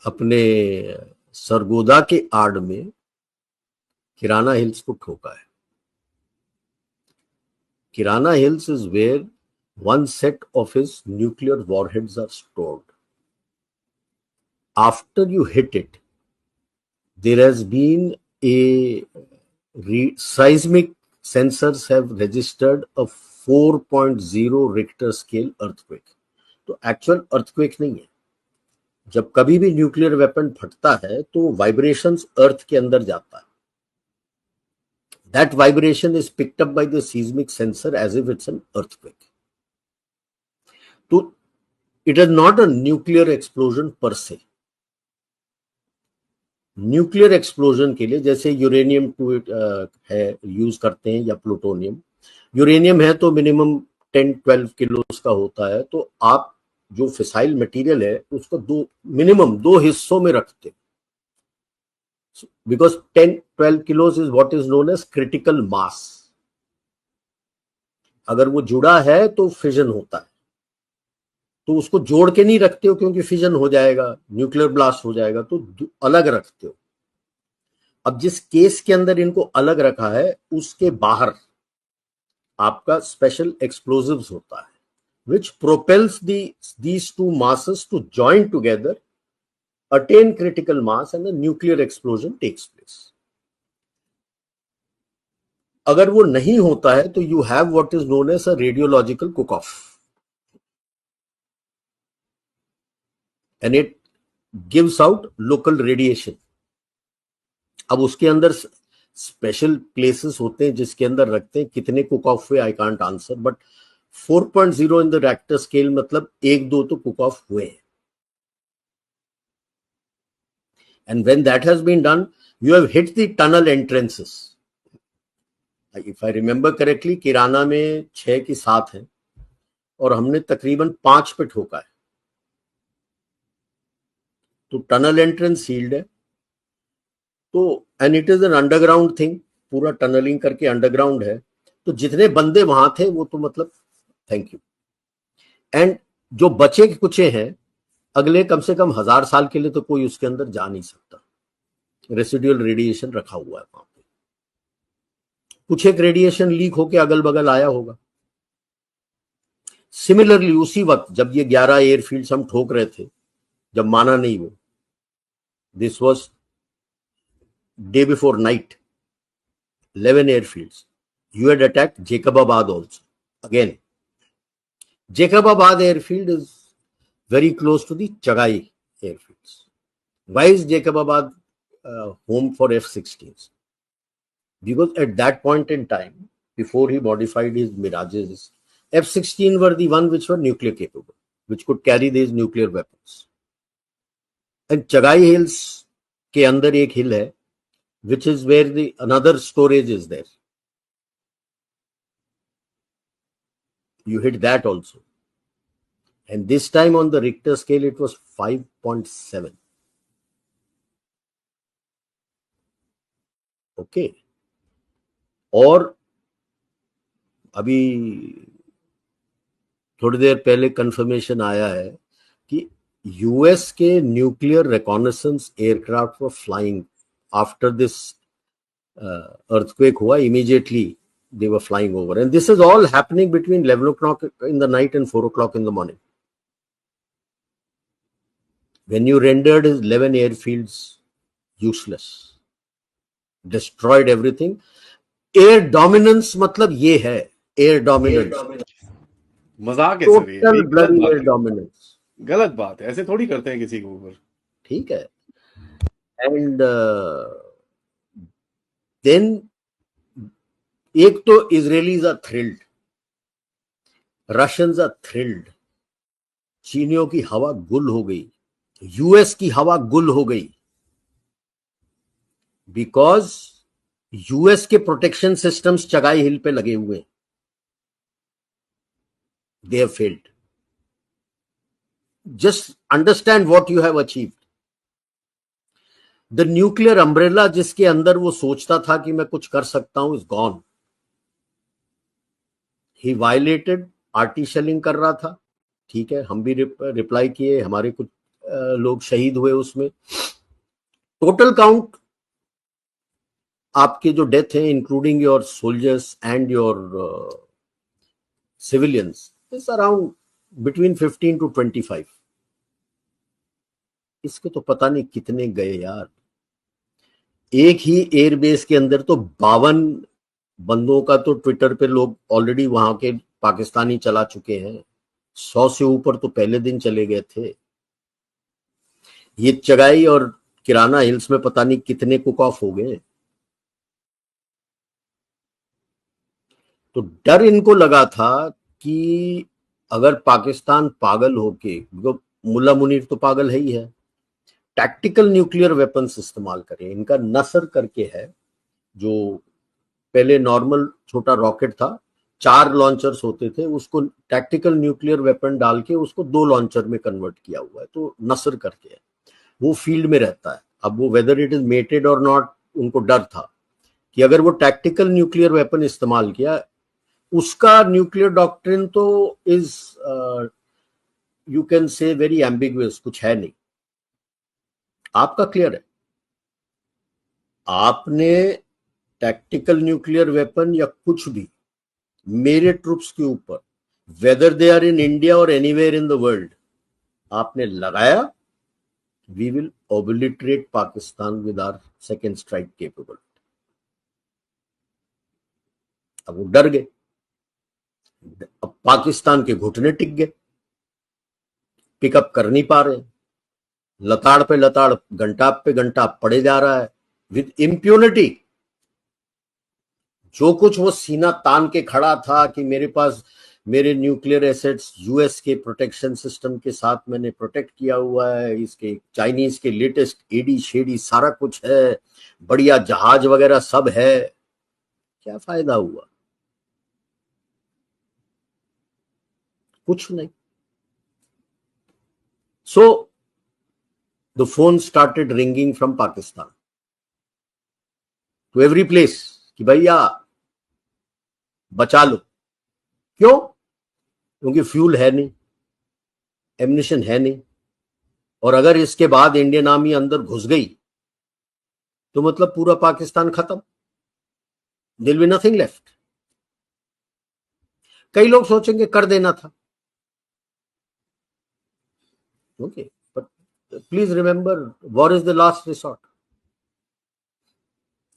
अपने सरगोदा के आड़ में किराना हिल्स को ठोका है। Kirana hills is where one set of his nuclear warheads are stored. After you hit it, there has been a seismic sensors have registered a 4.0 Richter scale earthquake. तो actual earthquake नहीं है। जब कभी भी न्यूक्लियर वेपन फटता है तो vibrations अर्थ के अंदर जाता है। That vibration is picked up by the seismic sensor as if it's an earthquake. तो it is not a nuclear explosion per se. Nuclear explosion के लिए जैसे यूरेनियम है यूज करते हैं या प्लूटोनियम, यूरेनियम है तो मिनिमम 10-12 किलो का होता है, तो आप जो फिसाइल मटेरियल है उसको मिनिमम दो हिस्सों में रखते हैं, because 10-12 kilos is what is known as critical mass. अगर वो जुड़ा है तो फिजन होता है, तो उसको जोड़ के नहीं रखते हो क्योंकि फिजन हो जाएगा, न्यूक्लियर ब्लास्ट हो जाएगा, तो अलग रखते हो। अब जिस केस के अंदर इनको अलग रखा है उसके बाहर आपका स्पेशल एक्सप्लोजिव्स होता है which propels these two masses to join together, attain critical mass and a nuclear explosion takes place. अगर वो नहीं होता है तो you have what is known as a radiological cook-off and it gives out local radiation. अब उसके अंदर special places होते हैं जिसके अंदर रखते हैं, कितने कुक ऑफ हुए I can't answer, but 4.0 in the Richter scale मतलब 1-2 तो कुक ऑफ हुए हैं। And when that has been done you have hit the tunnel entrances. If I remember correctly Kirana में 6 की 7 है और हमने तकरीबन 5 पे ठोका है, तो टनल एंट्रेंस सील्ड है, तो and it is an underground thing, पूरा टनलिंग करके अंडरग्राउंड है, तो जितने बंदे वहां थे वो तो मतलब थैंक यू। एंड जो बचे कुचे हैं अगले कम से कम 1000 साल के लिए तो कोई उसके अंदर जा नहीं सकता, रेसिडुअल रेडिएशन रखा हुआ है वहां पे। कुछ एक रेडिएशन लीक होके अगल बगल आया होगा। सिमिलरली उसी वक्त जब ये 11 एयरफील्ड्स हम ठोक रहे थे, जब माना नहीं वो, this was day before night, 11 airfields. You had attacked Jacobabad also. Again, Jacobabad airfield is very close to the Chagai airfields. Why is Jacobabad home for F-16s? Because at that point in time, before he modified his Mirages, F-16 were the one which were nuclear capable, which could carry these nuclear weapons. And Chagai Hills के अंदर एक हिल है which is where the another storage is there. You hit that also. And this time on the Richter scale, it was 5.7. Okay. और अभी थोड़ी देर पहले confirmation आया है कि यूएस के nuclear reconnaissance aircraft were flying after this earthquake hua, immediately they were flying over, and this is all happening between 11 o'clock in the night and 4 o'clock in the morning. When you rendered his 11 airfields useless, destroyed everything. Air dominance मतलब ये है, air dominance, मजाक है sir, total bloody air dominance, गलत बात है, ऐसे थोड़ी करते हैं किसी के ऊपर, ठीक है। एंड देन एक तो Israelis are thrilled, Russians are thrilled, चीनियों की हवा गुल हो गई, यूएस की हवा गुल हो गई, बिकॉज यूएस के प्रोटेक्शन सिस्टम्स चगाई हिल पे लगे हुए, they have failed. Just understand what you have achieved. The nuclear umbrella जिसके अंदर वो सोचता था कि मैं कुछ कर सकता हूं, is gone. He violated, arty shelling कर रहा था, ठीक है, हम भी रिप्लाई किए, हमारे कुछ लोग शहीद हुए उसमें। टोटल काउंट आपके जो डेथ है including your soldiers and your civilians is around between 15 to 25। इसके तो पता नहीं कितने गए यार। एक ही एयरबेस के अंदर तो 52 बंदों का तो ट्विटर पे लोग ऑलरेडी वहां के पाकिस्तानी चला चुके हैं। 100 से ऊपर तो पहले दिन चले गए थे। ये चगाई और किराना हिल्स में पता नहीं कितने कुक ऑफ हो गए। तो डर इनको लगा था कि अगर पाकिस्तान पागल होके, मुल्ला मुनीर तो पागल है ही है, टैक्टिकल न्यूक्लियर वेपन्स इस्तेमाल करें। इनका नसर करके है, जो पहले नॉर्मल छोटा रॉकेट था, 4 लॉन्चर्स होते थे, उसको टैक्टिकल न्यूक्लियर वेपन डाल के उसको 2 लॉन्चर में कन्वर्ट किया हुआ है। तो नसर करके है, वो फील्ड में रहता है। अब वो वेदर इट इज मेटेड और नॉट, उनको डर था कि अगर वो टैक्टिकल न्यूक्लियर वेपन इस्तेमाल किया, उसका न्यूक्लियर डॉक्ट्रिन तो is you can say very ambiguous, कुछ है नहीं। आपका क्लियर है, आपने टैक्टिकल न्यूक्लियर वेपन या कुछ भी मेरे ट्रूप्स के ऊपर, whether they are in India और एनीवेयर इन द वर्ल्ड, आपने लगाया, we will obliterate Pakistan with our second strike capable. अब वो डर गए, अब पाकिस्तान के घुटने टिक गए, पिकअप कर नहीं पा रहे, लताड़ पे लताड़, घंटा पे घंटा पड़े जा रहा है विद इम्प्यूनिटी। जो कुछ वो सीना तान के खड़ा था कि मेरे पास मेरे न्यूक्लियर एसेट्स यूएस के प्रोटेक्शन सिस्टम के साथ मैंने प्रोटेक्ट किया हुआ है, इसके चाइनीज के लेटेस्ट एडी शेडी सारा कुछ है, बढ़िया जहाज वगैरह सब है, क्या फायदा हुआ? कुछ नहीं। So the phone started ringing from Pakistan to every place कि भैया बचा लो। क्यों? क्योंकि फ्यूल है नहीं, एम्यूनिशन है नहीं, और अगर इसके बाद इंडियन आर्मी अंदर घुस गई तो मतलब पूरा पाकिस्तान खत्म, there will be nothing left. कई लोग सोचेंगे कर देना था, okay, but please remember, war is the last resort.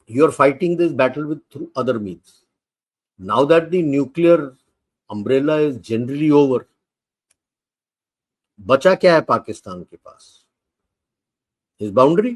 You are fighting this battle with through other means. Now that the nuclear umbrella is generally over, बचा क्या है पाकिस्तान के पास? His boundary.